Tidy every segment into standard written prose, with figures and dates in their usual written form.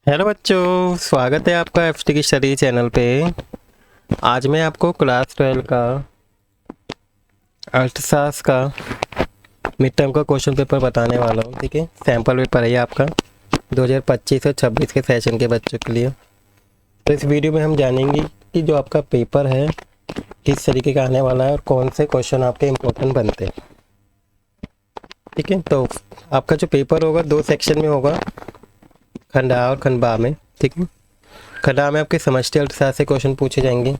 Hello बच्चों, स्वागत है आपका एफटी की स्टडी चैनल पे। आज मैं आपको क्लास 12 का अर्थशास्त्र का मिड टर्म का क्वेश्चन पेपर बताने वाला हूँ। ठीक है, सैम्पल पेपर है ये आपका 2025 और 26 के सेशन के बच्चों के लिए। तो इस वीडियो में हम जानेंगे कि जो आपका पेपर है किस तरीके का आने वाला है और कौन से क्वेश्चन आपके इम्पोर्टेंट बनते हैं। ठीक है, तो आपका जो पेपर होगा 2 सेक्शन में होगा, खंड आ और खंड बा में। ठीक है, खंड आ में आपके समष्टि अर्थशास्त्र से क्वेश्चन पूछे जाएंगे।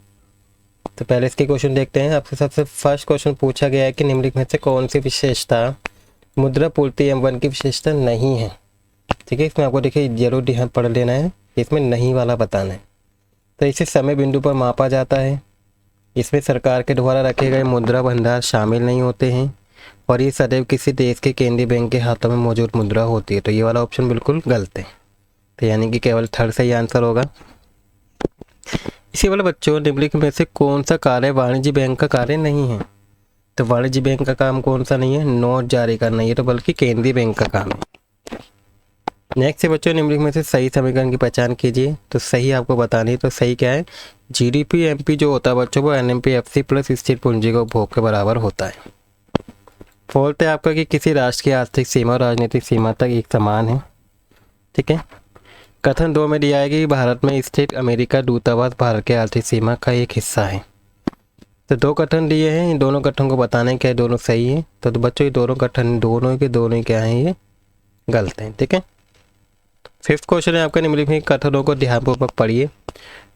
तो पहले इसके क्वेश्चन देखते हैं। आपसे सबसे फर्स्ट क्वेश्चन पूछा गया है कि निम्नलिखित में से कौन सी विशेषता मुद्रा पूर्ति M1 की विशेषता नहीं है। ठीक है, इसमें आपको देखिए जरूर ध्यान पढ़ लेना है, इसमें नहीं वाला बताना है। तो इसे समय बिंदु पर मापा जाता है, इसमें सरकार के द्वारा रखे गए मुद्रा भंडार शामिल नहीं होते हैं और ये सदैव किसी देश के केंद्रीय बैंक के हाथों में मौजूद मुद्रा होती है। तो ये वाला ऑप्शन बिल्कुल गलत है, तो यानी कि केवल थर्ड सही आंसर होगा। इसी वाले बच्चों, निम्नलिखित में से कौन सा कार्य वाणिज्य बैंक का कार्य नहीं है। तो वाणिज्य बैंक का काम कौन सा नहीं है, नोट जारी करना, ये तो बल्कि केंद्रीय बैंक का काम है। नेक्स्ट है बच्चों, निम्नलिखित में से सही समीकरण की पहचान कीजिए। तो सही आपको बतानी है, तो सही क्या है, जीडीपी एमपी जो होता है बच्चों वो एनएमपी एफसी प्लस स्थिर पूंजी का उपभोग के बराबर होता है। फोर्थ है आपका कि किसी राष्ट्र की आर्थिक सीमा और राजनीतिक सीमा तक एक समान है। ठीक है, कथन 2 में दिया है कि भारत में स्थित अमेरिका दूतावास भारत के आर्थिक सीमा का एक हिस्सा है। तो 2 कथन दिए हैं, इन दोनों कथन को बताने क्या है, दोनों सही है। तो बच्चों ये दोनों कथन दोनों ही क्या हैं, ये गलत हैं। ठीक है, फिफ्थ क्वेश्चन है आपका, निम्नलिखित कथनों को ध्यानपूर्वक पढ़िए।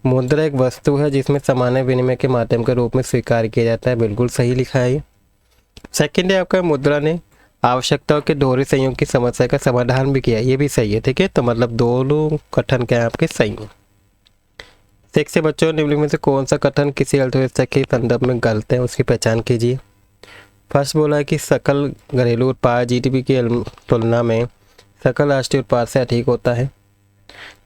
मुद्रा एक वस्तु है जिसमें सामान्य विनिमय के माध्यम के रूप में स्वीकार किया जाता है, बिल्कुल सही लिखा है ये। सेकेंड है आपका, मुद्रा ने आवश्यकताओं के दोहरे संयोग की समस्या का समाधान भी किया, ये भी सही है। ठीक है, तो मतलब दोनों कथन क्या है आपके सही हैं। सिक्स से बच्चों, निम्नलिखित में से कौन सा कथन किसी अर्थव्यवस्था के संदर्भ में गलत है, उसकी पहचान कीजिए। फर्स्ट बोला है कि सकल घरेलू उत्पाद जीडीपी की तुलना में सकल राष्ट्रीय उत्पाद से अधिक होता है,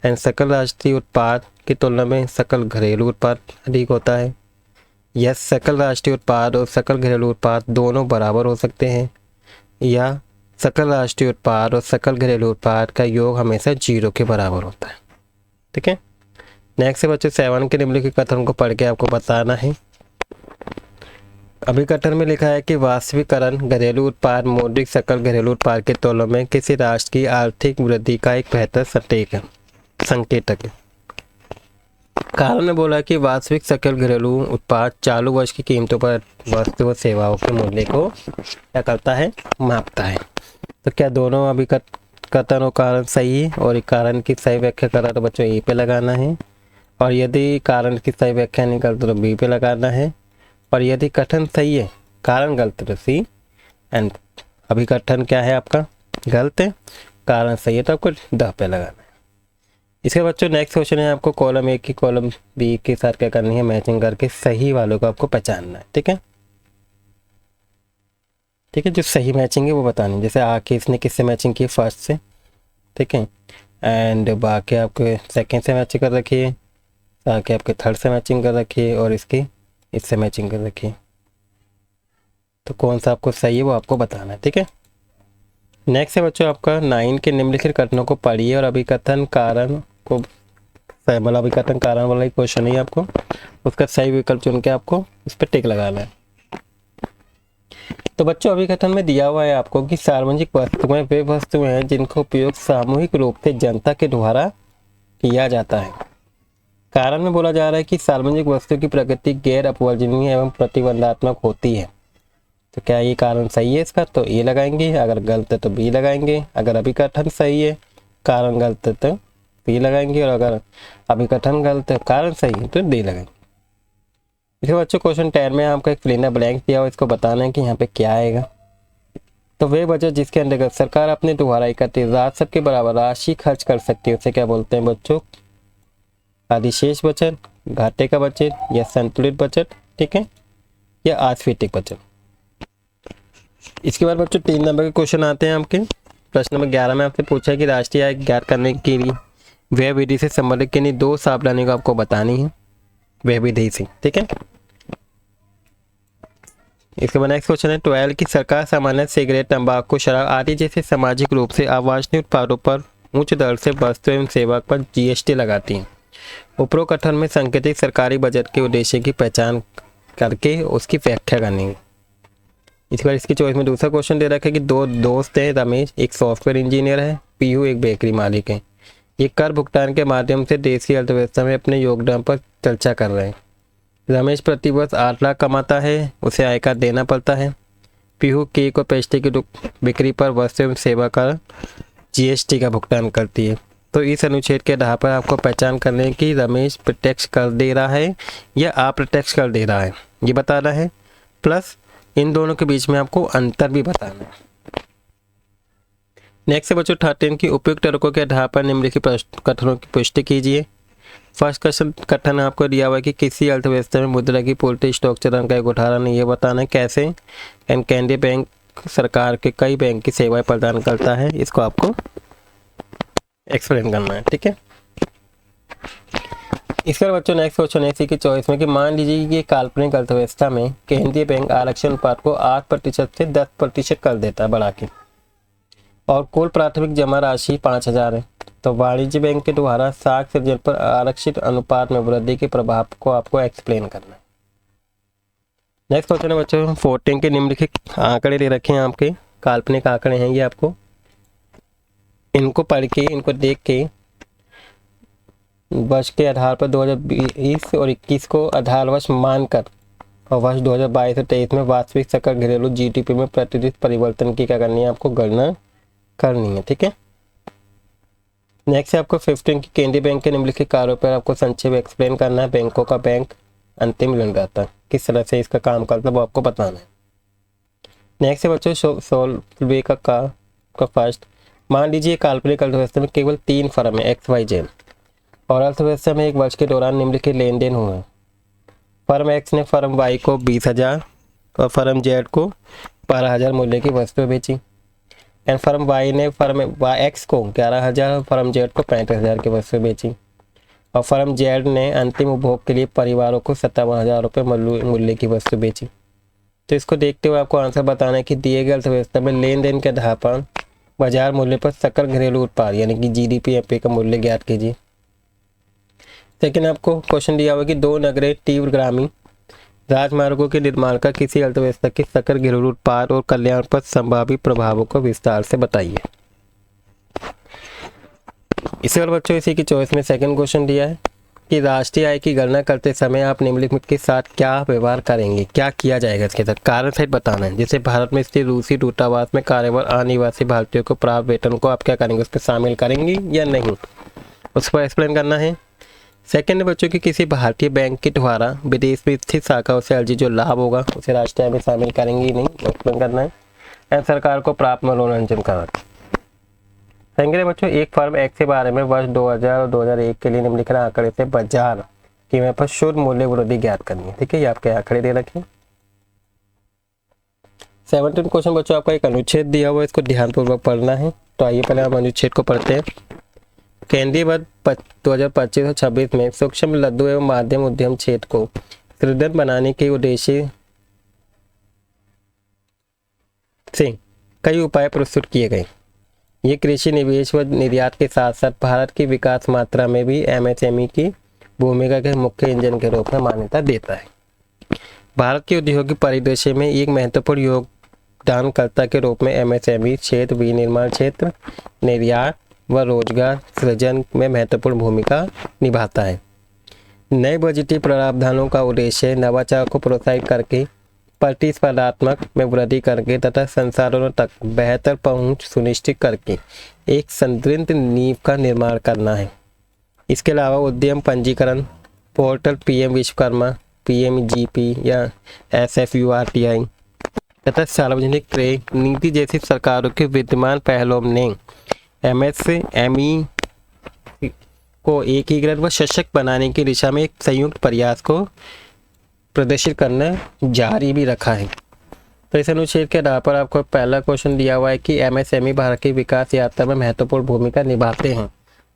एंड सकल राष्ट्रीय उत्पाद की तुलना में सकल घरेलू उत्पाद अधिक होता है। यस, सकल राष्ट्रीय उत्पाद और सकल घरेलू उत्पाद दोनों बराबर हो सकते हैं, या सकल राष्ट्रीय उत्पाद और सकल घरेलू उत्पाद का योग हमेशा 0 के बराबर होता है। ठीक है, नेक्स्ट है बच्चों 7 के निम्नलिखित कथन को पढ़ के आपको बताना है। अभिकथन में लिखा है कि वास्तविकरण घरेलू उत्पाद मौद्रिक सकल घरेलू उत्पाद के तुलना में किसी राष्ट्र की आर्थिक वृद्धि का एक बेहतर संकेतक है। कारण ने बोला कि वास्तविक सकल घरेलू उत्पाद चालू वर्ष की कीमतों पर वस्तु व सेवाओं के मूल्य को क्या करता है, मापता है। तो क्या दोनों अभिकथन और कारण सही है, और कारण की सही व्याख्या करा तो बच्चों ए पे लगाना है, और यदि कारण की सही व्याख्या नहीं करते तो बी पे लगाना है, और यदि कथन सही है कारण गलत है तो सी, एंड अभिकथन क्या है आपका गलत है, कारण सही है तो आपको द पे लगाना है। इसके बच्चों नेक्स्ट क्वेश्चन है आपको कॉलम ए की कॉलम बी के साथ क्या करनी है, मैचिंग करके सही वालों को आपको पहचानना है। ठीक है, ठीक है, जो सही मैचिंग है वो बतानी है। जैसे आके इसने किससे मैचिंग की, फर्स्ट से। ठीक है, एंड बाकी आपके सेकंड से मैचिंग कर रखी है, आके आपके थर्ड से मैचिंग कर रखी है, और इसकी इससे मैचिंग कर रखी है। तो कौन सा आपको सही है वो आपको बताना है। ठीक है, नेक्स्ट है बच्चों आपका 9 के निम्नलिखित कथनों को पढ़िए और अभिकथन कारण को मतलब अभिकथन कारण वाला ही क्वेश्चन है आपको, उसका सही विकल्प चुन के आपको उस पर टिक लगाना है। तो बच्चों अभिकथन में दिया हुआ है आपको कि सार्वजनिक वस्तुएं वे वस्तुएं हैं जिनका उपयोग सामूहिक रूप से जनता के द्वारा किया जाता है। कारण में बोला जा रहा है कि सार्वजनिक वस्तु की प्रकृति गैर अपवर्जनीय एवं प्रतिबंधात्मक होती है। तो क्या ये कारण सही है इसका, तो ए लगाएंगे, अगर गलत है तो बी लगाएंगे। अगर अभिकथन सही है कारण गलत है तो बी लगाएंगे, और अगर अभिकथन गलत है कारण सही है तो डी लगाएंगे। देखिए बच्चों क्वेश्चन 10 में आपका एक प्लेनर ब्लैंक दिया हुआ, इसको बताना है कि यहाँ पे क्या आएगा। तो वे बजट जिसके अंतर्गत सरकार अपने द्वारा एकत्रित राजस्व के बराबर राशि खर्च कर सकती है उसे क्या बोलते हैं बच्चों, अधिशेष बचत, घाटे का बचत, या संतुलित बचत। ठीक है, या आस्फीटिक बचत। इसके बाद बच्चों 3 नंबर के क्वेश्चन आते हैं आपके। प्रश्न नंबर 11 में आपसे पूछा है कि राष्ट्रीय आय ज्ञात करने के लिए व्यय विधि से संबंधित किन्हीं 2 सावधानी को आपको बतानी है व्यय विधि से। ठीक है, इसके बाद नेक्स्ट क्वेश्चन है 12 की सरकार सामान्य सिगरेट, तंबाकू, शराब आदि जैसे सामाजिक रूप से अवांछनीय उत्पादों पर उच्च दर से वस्तु एवं सेवा पर जीएसटी लगाती हैं। उपरोक्त कथन में सांकेतिक सरकारी बजट के उद्देश्य की पहचान करके उसकी व्याख्या करनी है। इस बार इसकी चॉइस में दूसरा क्वेश्चन दे रखा है कि दो दोस्त हैं, रमेश एक सॉफ्टवेयर इंजीनियर है, पीयू एक बेकरी मालिक है। ये कर भुगतान के माध्यम से देश की अर्थव्यवस्था में अपने योगदान पर चर्चा कर रहे हैं। रमेश प्रतिवर्ष 8 लाख कमाता है, उसे आयकर देना पड़ता है। पीयू केक और पेस्ट्री की बिक्री पर वस्तु एवं सेवा कर जीएसटी का भुगतान करती है। तो इस अनुच्छेद के आधार पर आपको पहचान करनी है कि रमेश प्रत्यक्ष कर दे रहा है या अप्रत्यक्ष कर दे रहा है, ये बताना है। प्लस इन दोनों के बीच में आपको अंतर भी बताना है। नेक्स्ट है बच्चों 13 की उपयुक्त तर्कों के आधार पर निम्नलिखित कथनों की पुष्टि कीजिए। फर्स्ट क्वेश्चन कथन आपको दिया हुआ है कि किसी अर्थव्यवस्था में मुद्रा की पूर्ति स्टॉक चलन का एक उदाहरण है, ये बताना है कैसे। एंड केंद्रीय बैंक सरकार के कई बैंक की सेवाएं प्रदान करता है, इसको आपको एक्सप्लेन करना है, ठीक है। इसके बाद बच्चों नेक्स्ट क्वेश्चन है इसी की चॉइस में कि मान लीजिए कि काल्पनिक अर्थव्यवस्था में केंद्रीय बैंक आरक्षण अनुपात को 8% से 10% कर देता है बढ़ा के, और कुल प्राथमिक जमा राशि 5,000 है। तो वाणिज्य बैंक के द्वारा साख सृजन पर आरक्षित अनुपात में वृद्धि के प्रभाव को आपको एक्सप्लेन करना है। नेक्स्ट क्वेश्चन है बच्चों 14 के निम्नलिखित आंकड़े दे रखे हैं, आपके काल्पनिक आंकड़े हैं ये, आपको इनको पढ़ के इनको देख के वर्ष के आधार पर 2020 और 21 को आधार वर्ष मानकर और वर्ष 2022 और 23 में वास्तविक सकल घरेलू जीडीपी में प्रतिदिन परिवर्तन की क्या करनी है, आपको गणना करनी है, ठीक है। नेक्स्ट है आपको 15 की केंद्रीय बैंक के निम्नलिखित कार्यों पर आपको संक्षेप एक्सप्लेन करना है। बैंकों का बैंक अंतिम ऋणदाता किस तरह से इसका काम करता है वो आपको बताना है। नेक्स्ट है बच्चों 16 का फर्स्ट, मान लीजिए काल्पनिक अर्थव्यवस्था में केवल 3 फर्म है XYZ, और अर्थव्यवस्था में एक वर्ष के दौरान निम्नलिखित लेन देन हुए। फर्म एक्स ने फर्म वाई को 20,000 और फर्म जेड को 12,000 मूल्य की वस्तुएं बेची। एंड फर्म वाई ने फर्म एक्स को 11,000 और फर्म जेड को 35,000 की वस्तुएं बेची। और फर्म जेड ने अंतिम उपभोग के लिए परिवारों को 57,000 रुपये मूल्य की वस्तु बेची। तो इसको देखते हुए आपको आंसर बताना है कि दिए गए अर्थव्यवस्था में लेन देन के आधार पर बाजार मूल्य पर सकल घरेलू उत्पाद यानी कि GDP का मूल्य ज्ञात कीजिए। सेकेंड आपको क्वेश्चन दिया हुआ कि 2 नगरीय तीव्र ग्रामीण राजमार्गों के निर्माण का किसी अर्थव्यवस्था के सकल घरेलू उत्पाद और कल्याण पर संभावित प्रभावों को विस्तार से बताइए। इसी बार बच्चों इसी की चॉइस में सेकंड क्वेश्चन दिया है कि राष्ट्रीय आय की गणना करते समय आप निम्नलिखित के साथ क्या व्यवहार करेंगे, क्या किया जाएगा इसके साथ, कारण सहित बताना है। जैसे भारत में स्थित रूसी दूतावास में कार्यरत अनिवासी भारतीयों को प्राप्त वेतन को आप क्या करेंगे, उस पर शामिल करेंगे या नहीं, उस पर एक्सप्लेन करना है। सेकंड बच्चों की किसी भारतीय बैंक के द्वारा विदेश में स्थित शाखाओं से अर्जित जो लाभ होगा उसे राष्ट्रीय आय में शामिल करेंगे ही नहीं, एक्सप्लेन करना है। एंड सरकार को प्राप्त मनोरंजन कर। सेकंड बच्चों एक फर्म एक्स के बारे में वर्ष 2000 और 2001 के लिए निम्नलिखित आंकड़े से बाजार कीमत पर शुद्ध मूल्य वृद्धि ज्ञात करनी है, ठीक है। ये आपके आंकड़े दे रखे। 17 क्वेश्चन बच्चों आपका एक अनुच्छेद दिया हुआ है, इसको ध्यानपूर्वक पढ़ना है। तो आइए पहले हम अनुच्छेद को पढ़ते हैं। केंद्रीय बजट 2025 और 26 में सूक्ष्म लघु एवं मध्यम उद्यम क्षेत्र को सुदृढ़ बनाने के उद्देश्य से कई उपाय प्रस्तुत किए गए। ये कृषि निवेश व निर्यात के साथ साथ भारत की विकास मात्रा में भी MSME की भूमिका के मुख्य इंजन के रूप में मान्यता देता है। भारत के औद्योगिक परिदृश्य में एक महत्वपूर्ण योगदानकर्ता के रूप में MSME क्षेत्र विनिर्माण क्षेत्र, निर्यात व रोजगार सृजन में महत्वपूर्ण भूमिका निभाता है। नए बजटीय प्रावधानों का उद्देश्य नवाचार को प्रोत्साहित करके प्रतिस्पर्धात्मक में वृद्धि करके तथा संसाधनों तक बेहतर पहुंच सुनिश्चित करके एक सुदृढ़ नींव का निर्माण करना है। इसके अलावा उद्यम पंजीकरण पोर्टल PM विश्वकर्मा, PMGP या SFURTI तथा सार्वजनिक क्रय नीति जैसी सरकारों के विद्यमान पहलों ने MSME को एकीकृत व सशक्त बनाने की दिशा में एक संयुक्त प्रयास को प्रदर्शित करना जारी भी रखा है। तो इस अनुच्छेद के आधार पर आपको पहला क्वेश्चन दिया हुआ है कि MSME भारत की विकास यात्रा में महत्वपूर्ण भूमिका निभाते हैं।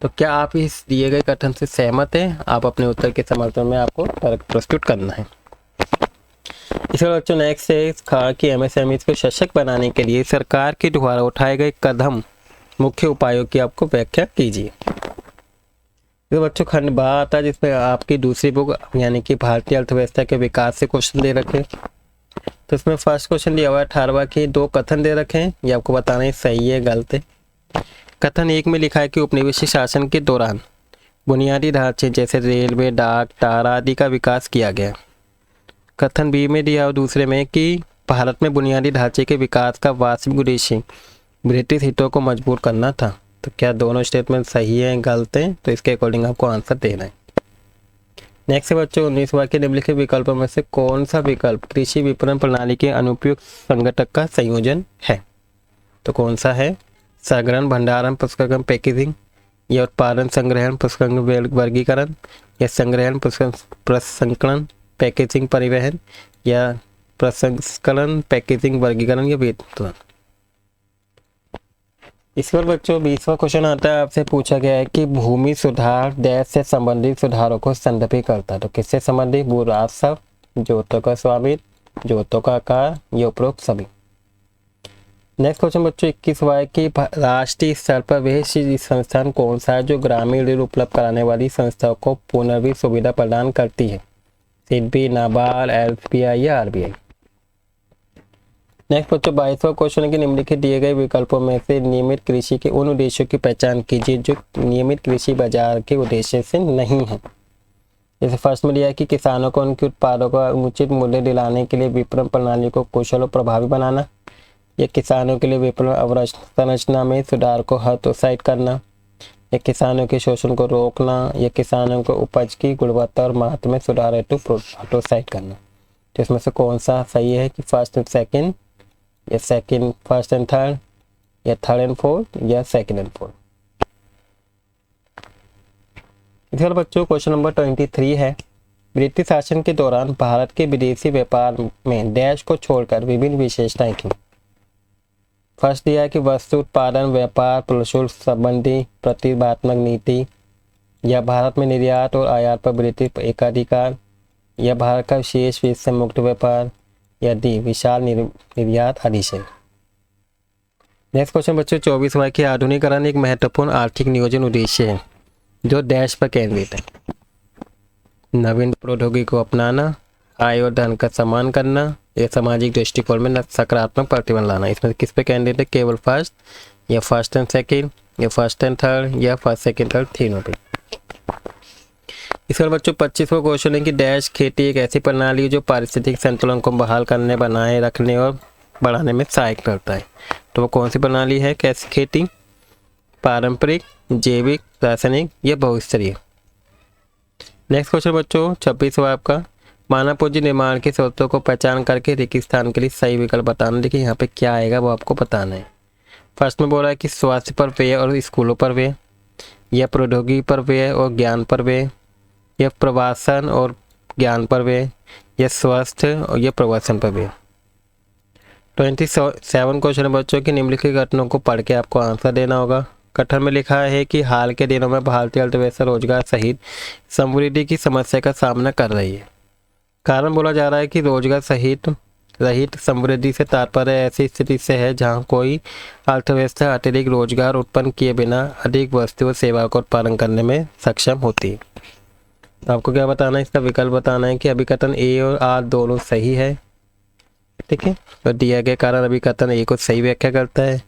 तो क्या आप इस दिए गए कथन से सहमत हैं? आप अपने उत्तर के समर्थन में आपको तर्क प्रस्तुत करना है। इसके बाद बच्चों नेक्स्ट है कहा कि MSME को सशक्त बनाने के लिए सरकार के द्वारा उठाए गए कदम मुख्य उपायों की आपको व्याख्या कीजिए। तो बच्चों खंड बा आता है जिसमें आपकी दूसरी बुक यानी कि भारतीय अर्थव्यवस्था के विकास से क्वेश्चन दे रखे। तो इसमें फर्स्ट क्वेश्चन दिया हुआ है 18वां की 2 कथन दे रखे हैं, ये आपको बताना है सही है गलत है। कथन 1 में लिखा है कि उपनिवेशी शासन के दौरान बुनियादी ढांचे जैसे रेलवे, डाक, टार आदि का विकास किया गया। कथन बी में दिया हुआ दूसरे में कि भारत में बुनियादी ढांचे के विकास का वास्तविक उद्देश्य ब्रिटिश हितों को मजबूर करना था। तो क्या दोनों स्टेटमेंट सही है गलत है? तो इसके अकॉर्डिंग आपको आंसर देना है। नेक्स्ट है बच्चों 19वां के निम्नलिखित विकल्पों में से कौन सा विकल्प कृषि विपणन प्रणाली के अनुपयुक्त संगठक का संयोजन है? तो कौन सा है? संग्रहण, भंडारण, प्रसंस्करण, पैकेजिंग, या उत्पादन, संग्रहण, प्रसंस्करण, वर्गीकरण, या संग्रहण, प्रसंस्करण, पैकेजिंग, परिवहन, या प्रसंस्करण, पैकेजिंग, वर्गीकरण, या वितरण। इस पर बच्चों 20वां क्वेश्चन आता है, आपसे पूछा गया है कि भूमि सुधार देश से संबंधित सुधारों को संदर्भित करता है। तो किससे संबंधित? भू राजस्व, जोतों का स्वामित्व, जोतों का आकार, ये उपरोक्त सभी। नेक्स्ट क्वेश्चन बच्चों 21वां है कि राष्ट्रीय स्तर पर वह संस्थान कौन सा है जो ग्रामीण ऋण उपलब्ध कराने वाली संस्थाओं को पुनर्वित्त सुविधा प्रदान करती है? सिडबी, नाबार्ड, एसबीआई या आरबीआई। नेक्स्ट बच्चों 22वां क्वेश्चन है कि निम्नलिखित दिए गए विकल्पों में से नियमित कृषि के उन उद्देश्यों की पहचान कीजिए जो नियमित कृषि बाजार के उद्देश्य से नहीं है। जैसे फर्स्ट में दिया है कि किसानों को उनके उत्पादों का उचित मूल्य दिलाने के लिए विपणन प्रणाली को कुशल और प्रभावी बनाना, या किसानों के लिए विपणन अवसंरचना में सुधार को हतोत्साहित करना, या किसानों के शोषण को रोकना, या किसानों को उपज की गुणवत्ता और महत्व में सुधार हेतु हतोत्साहित करना। तो इसमें से कौन सा सही है कि फर्स्ट एंड सेकेंड, या सेकेंड फर्स्ट एंड थर्ड, या थर्ड एंड फोर्थ, या सेकेंड एंड फोर्थ। इधर बच्चों क्वेश्चन नंबर 23 है, ब्रिटिश शासन के दौरान भारत के विदेशी व्यापार में डैश को छोड़कर विभिन्न विशेषताएं थी। फर्स्ट दिया है कि वस्तु उत्पादन, व्यापार, प्रशुल्क संबंधी प्रतिबंधात्मक नीति, या भारत में निर्यात और आयात पर ब्रिटिश एकाधिकार, या भारत का विशेष वित्त से मुक्त व्यापार, या डी विशाल निर्यात अधिशय। नेक्स्ट क्वेश्चन बच्चों 24वां कि आधुनिकीकरण एक महत्वपूर्ण आर्थिक नियोजन उद्देश्य है जो देश पर केंद्रित है। नवीन प्रौद्योगिकी को अपनाना, आय और धन का सम्मान करना, या सामाजिक दृष्टिकोण में सकारात्मक प्रतिबंध लाना। इसमें किस पे कैंडिडेट है? केवल फर्स्ट, या फर्स्ट एंड सेकेंड, या फर्स्ट एंड थर्ड, या फर्स्ट सेकेंड थर्ड, तीनों पे। इसका बच्चों 25वां क्वेश्चन है कि डैश खेती एक ऐसी प्रणाली है जो पारिस्थितिक संतुलन को बहाल करने, बनाए रखने और बढ़ाने में सहायक करता है। तो वो कौन सी प्रणाली है? कैसी खेती? पारंपरिक, जैविक, रासायनिक, या बहुस्तरीय। नेक्स्ट क्वेश्चन बच्चों 26वां आपका, मानव पूंजी निर्माण के स्रोतों को पहचान करके रेगिस्तान के लिए सही विकल्प बताना। देखिए यहाँ पे क्या आएगा वो आपको बताना है। फर्स्ट में बोल रहा है कि स्वास्थ्य पर व्यय और स्कूलों पर व्यय, या प्रौद्योगिकी पर व्यय और ज्ञान पर व्यय, या प्रवासन और ज्ञान पर व्यय, या स्वास्थ्य और या प्रवासन पर व्यय। 27 क्वेश्चन बच्चों की निम्नलिखित घटनाओं को पढ़ के आपको आंसर देना होगा। कथन में लिखा है कि हाल के दिनों में भारतीय अर्थव्यवस्था रोजगार सहित समृद्धि की समस्या का सामना कर रही है। कारण बोला जा रहा है कि रोजगार सहित रहित समृद्धि से तात्पर्य ऐसी स्थिति से है जहां कोई अर्थव्यवस्था अतिरिक्त रोजगार उत्पन्न किए बिना अधिक वस्तु और सेवा का उत्पादन करने में सक्षम होती है। तो आपको क्या बताना है? इसका विकल्प बताना है कि अभिकथन ए और आर दोनों सही है। ठीक है, तो दिया गया कारण अभिकथन ए को सही व्याख्या करता है,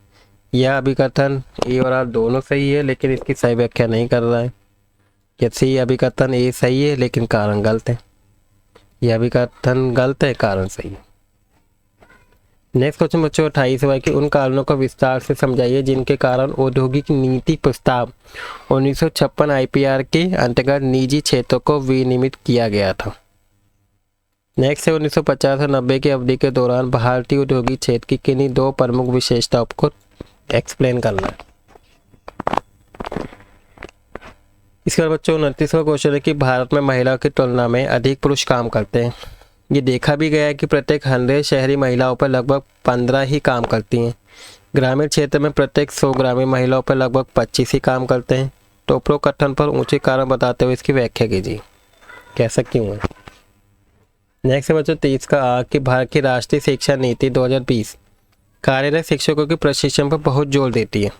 या अभिकथन ए और आर दोनों सही है लेकिन इसकी सही व्याख्या नहीं कर रहा है, या सी अभिकथन ए सही है लेकिन कारण गलत है, यह अभिकथन गलत है कारण सही है। नेक्स्ट क्वेश्चन बच्चों 28वां कि उन कारणों को विस्तार से समझाइए जिनके कारण औद्योगिक नीति प्रस्ताव 1956 आईपीआर के अंतर्गत निजी क्षेत्रों को विनियमित किया गया था। नेक्स्ट है 1950 और 90 की अवधि के दौरान भारतीय औद्योगिक क्षेत्र की किन्हीं 2 प्रमुख विशेषताओं को एक्सप्लेन करना है। इसके बाद बच्चों 29वां क्वेश्चन है कि भारत में महिलाओं की तुलना में अधिक पुरुष काम करते हैं। ये देखा भी गया है कि प्रत्येक 100 शहरी महिलाओं पर लगभग 15 ही काम करती हैं। ग्रामीण क्षेत्र में प्रत्येक 100 ग्रामीण महिलाओं पर लगभग 25 ही काम करते हैं। तो उपरोक्त कथन पर ऊंचे कारण बताते हुए इसकी व्याख्या कीजिए, कैसा क्यों है। नेक्स्ट है बच्चों 30 का आ कि भारत की राष्ट्रीय शिक्षा नीति 2020 कार्यरत शिक्षकों के प्रशिक्षण पर बहुत जोर देती है।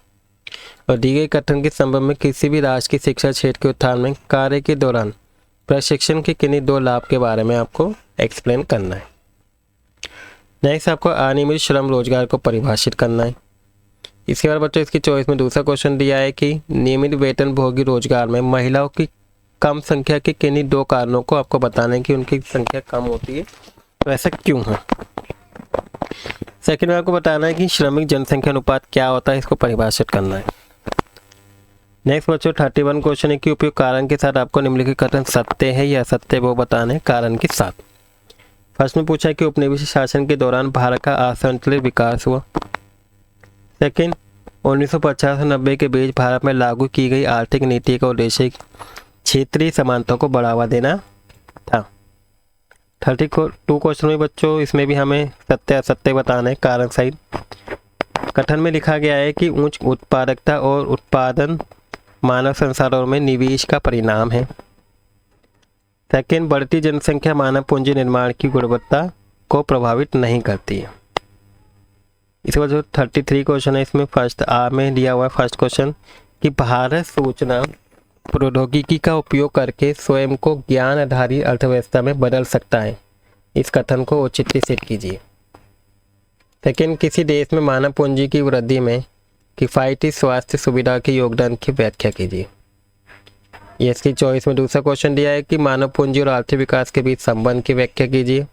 और दी गई कथन के संबंध में किसी भी राष्ट्र की शिक्षा क्षेत्र के उत्थान में कार्य के दौरान प्रशिक्षण के किन्हीं 2 लाभ के बारे में आपको एक्सप्लेन करना है। नेक्स्ट आपको अनियमित श्रम रोजगार को परिभाषित करना है। इसके बाद बच्चों इसकी चॉइस में दूसरा क्वेश्चन दिया है कि नियमित वेतन भोगी रोजगार में महिलाओं की कम संख्या के किन्हीं 2 कारणों को आपको बताना है कि उनकी संख्या कम होती है, तो ऐसा क्यों है। सेकंड में आपको बताना है कि श्रमिक जनसंख्या अनुपात क्या होता है, इसको परिभाषित करना है। नेक्स्ट बच्चों 31 क्वेश्चन है कि उपयुक्त कारण के साथ आपको निम्नलिखित कथन सत्य है या असत्य वो बताना है कारण के साथ। फर्स्ट में पूछा है कि उपनिवेशिक शासन के दौरान भारत का असंतुलित विकास हुआ। सेकंड 1950 से 90 के बीच भारत में लागू की गई आर्थिक नीति का उद्देश्य क्षेत्रीय समानता को बढ़ावा देना था। 32 क्वेश्चन में बच्चों इसमें भी हमें सत्य असत्य बताना है कारण सहित। कथन में लिखा गया है कि उच्च उत्पादकता और उत्पादन मानव संसाधनों में निवेश का परिणाम है। सेकंड बढ़ती जनसंख्या मानव पूंजी निर्माण की गुणवत्ता को प्रभावित नहीं करती है। इसके बाद जो 33 क्वेश्चन है इसमें फर्स्ट आ में दिया हुआ है फर्स्ट क्वेश्चन कि भारत सूचना प्रौद्योगिकी का उपयोग करके स्वयं को ज्ञान आधारित अर्थव्यवस्था में बदल सकता है, इस कथन को औचित्य सिद्ध कीजिए। सेकंड किसी देश में मानव पूंजी की वृद्धि में किफ़ायती स्वास्थ्य सुविधा के योगदान की व्याख्या कीजिए। ये इसकी चॉइस में दूसरा क्वेश्चन दिया है कि मानव पूंजी और आर्थिक विकास के बीच संबंध की व्याख्या कीजिए।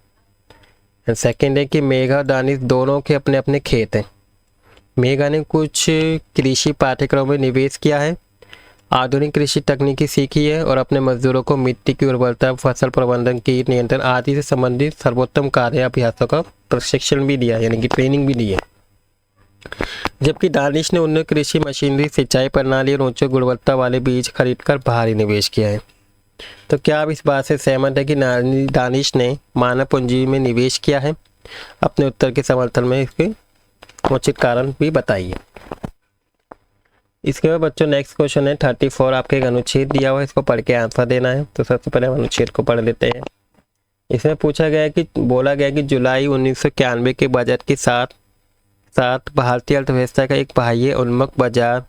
एंड सेकेंड है कि मेघा और दानिश दोनों के अपने अपने खेत हैं। मेघा ने कुछ कृषि पाठ्यक्रमों में निवेश किया है, आधुनिक कृषि तकनीकी सीखी है और अपने मजदूरों को मिट्टी की उर्वरता, फसल प्रबंधन, कीट नियंत्रण आदि से संबंधित सर्वोत्तम कार्य अभ्यासों का प्रशिक्षण भी दिया, यानी कि ट्रेनिंग भी दी है। जबकि दानिश ने उन्नत कृषि मशीनरी, सिंचाई प्रणाली और उच्च गुणवत्ता वाले बीज खरीदकर बाहरी निवेश किया है। तो क्या आप इस बात से सहमत है कि दानिश ने मानव पूंजी में निवेश किया है? अपने उत्तर के समर्थन में इसके उचित कारण भी बताइए। इसके बाद बच्चों नेक्स्ट क्वेश्चन है 34 आपके एक अनुच्छेद दिया हुआ है, इसको पढ़ के आंसर देना है। तो सबसे पहले हम अनुच्छेद को पढ़ लेते हैं। इसमें पूछा गया है कि बोला गया कि जुलाई 1991 के बजट के साथ भारतीय अर्थव्यवस्था का एक बाह्य उन्मुख बाजार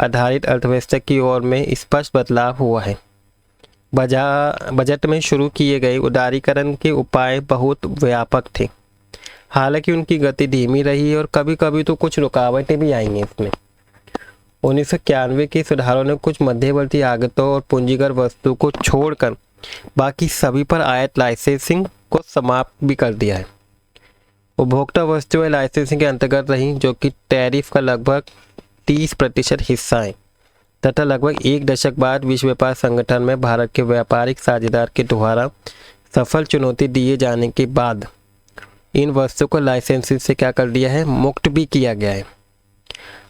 आधारित अर्थव्यवस्था की ओर में स्पष्ट बदलाव हुआ है। बजट में शुरू किए गए उदारीकरण के उपाय बहुत व्यापक थे, हालांकि उनकी गति धीमी रही और कभी कभी तो कुछ रुकावटें भी आई हैं इसमें। 1991 के सुधारों ने कुछ मध्यवर्ती आगतों और पूंजीगत वस्तु को छोड़कर बाकी सभी पर आयात लाइसेंसिंग को समाप्त भी कर दिया है। उपभोक्ता वस्तुएं लाइसेंसिंग के अंतर्गत रहीं, जो कि टैरिफ का लगभग 30% हिस्सा है, तथा लगभग 1 दशक बाद विश्व व्यापार संगठन में भारत के व्यापारिक साझेदार के द्वारा सफल चुनौती दिए जाने के बाद इन वस्तुओं को लाइसेंसिंग से क्या कर दिया है, मुक्त भी किया गया है।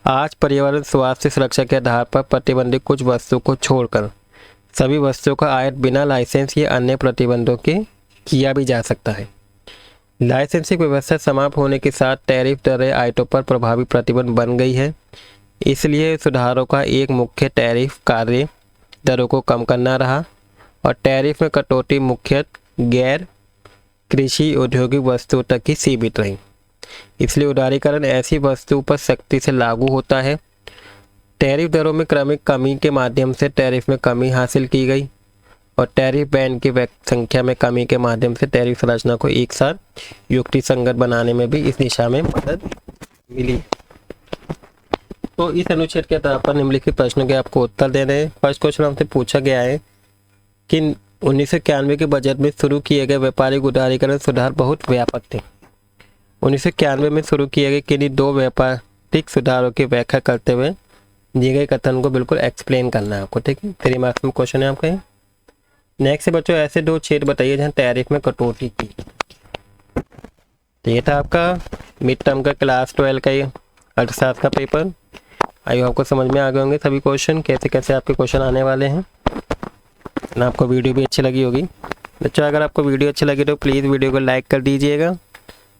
आज पर्यावरण स्वास्थ्य सुरक्षा के आधार पर प्रतिबंधित कुछ वस्तुओं को छोड़कर सभी वस्तुओं का आयात बिना लाइसेंस या अन्य प्रतिबंधों के किया भी जा सकता है। लाइसेंसिंग व्यवस्था समाप्त होने के साथ टैरिफ दरें आयातों पर प्रभावी प्रतिबंध बन गई है। इसलिए सुधारों का एक मुख्य टैरिफ कार्य दरों को कम करना रहा और टैरिफ में कटौती मुख्यतः गैर कृषि औद्योगिक वस्तुओं तक ही सीमित रही। इसलिए उदारीकरण ऐसी वस्तुओं पर सख्ती से लागू होता है। टैरिफ दरों में क्रमिक कमी के माध्यम से टैरिफ में कमी हासिल की गई और टैरिफ बैंड की संख्या में कमी के माध्यम से टैरिफ संरचना को एक साथ युक्तिसंगत बनाने में भी इस दिशा में मदद मिली। तो इस अनुच्छेद के आधार पर निम्नलिखित प्रश्नों के आपको उत्तर देने हैं। फर्स्ट क्वेश्चन हमसे पूछा गया है कि 1991 के बजट में शुरू किए गए व्यापारिक उदारीकरण सुधार बहुत व्यापक थे। 1991 में शुरू किए गए किन्हीं 2 व्यापारिक सुधारों की व्याख्या करते हुए दिए गए कथन को बिल्कुल एक्सप्लेन करना है आपको, ठीक है। 3 मार्क्स में क्वेश्चन है आपका। नेक्स्ट है बच्चों ऐसे 2 क्षेत्र बताइए जहाँ टैरिफ में कटौती की। तो ये था आपका मिड टर्म का क्लास 12 का अर्थशास्त्र का पेपर। आई आपको समझ में आ गए होंगे सभी क्वेश्चन, कैसे कैसे आपके क्वेश्चन आने वाले हैं ना। आपको वीडियो भी अच्छी लगी होगी बच्चों। अगर आपको वीडियो अच्छी लगी तो प्लीज़ वीडियो को लाइक कर दीजिएगा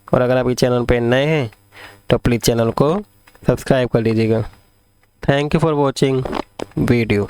और अगर आप इस चैनल पर नए हैं तो प्लीज़ चैनल को सब्सक्राइब कर लीजिएगा। Thank you for watching video.